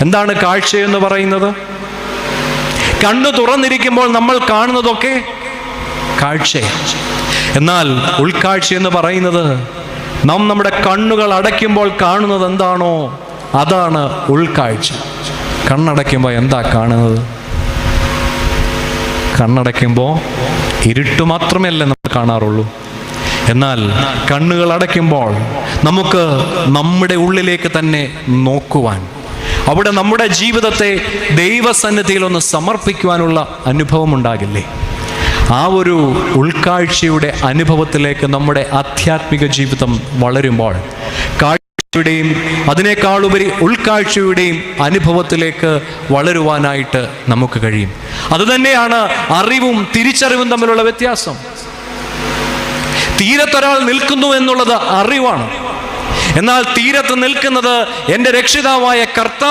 എന്താണ് കാഴ്ചയെന്ന് പറയുന്നത്? കണ്ണു തുറന്നിരിക്കുമ്പോൾ നമ്മൾ കാണുന്നതൊക്കെ കാഴ്ചയാണ്. എന്നാൽ ഉൾക്കാഴ്ച എന്ന് പറയുന്നത് നാം നമ്മുടെ കണ്ണുകൾ അടയ്ക്കുമ്പോൾ കാണുന്നത് എന്താണോ അതാണ് ഉൾക്കാഴ്ച. കണ്ണടയ്ക്കുമ്പോൾ എന്താ കാണുന്നത്? കണ്ണടയ്ക്കുമ്പോൾ ഇരുട്ട് മാത്രമല്ല നമ്മൾ കാണാറുള്ളൂ. എന്നാൽ കണ്ണുകൾ അടയ്ക്കുമ്പോൾ നമുക്ക് നമ്മുടെ ഉള്ളിലേക്ക് തന്നെ നോക്കുവാൻ, അവിടെ നമ്മുടെ ജീവിതത്തെ ദൈവസന്നിധിയിൽ ഒന്ന് സമർപ്പിക്കുവാനുള്ള അനുഭവം ഉണ്ടാകില്ലേ? ആ ഒരു ഉൾക്കാഴ്ചയുടെ അനുഭവത്തിലേക്ക് നമ്മുടെ ആധ്യാത്മിക ജീവിതം വളരുമ്പോൾ കാഴ്ചയുടെയും അതിനേക്കാളുപരി ഉൾക്കാഴ്ചയുടെയും അനുഭവത്തിലേക്ക് വളരുവാനായിട്ട് നമുക്ക് കഴിയും. അതുതന്നെയാണ് അറിവും തിരിച്ചറിവും തമ്മിലുള്ള വ്യത്യാസം. തീരത്തൊരാൾ നിൽക്കുന്നു എന്നുള്ളത് അറിവാണ്. എന്നാൽ തീരത്ത് നിൽക്കുന്നത് എൻ്റെ രക്ഷിതാവായ കർത്താവ്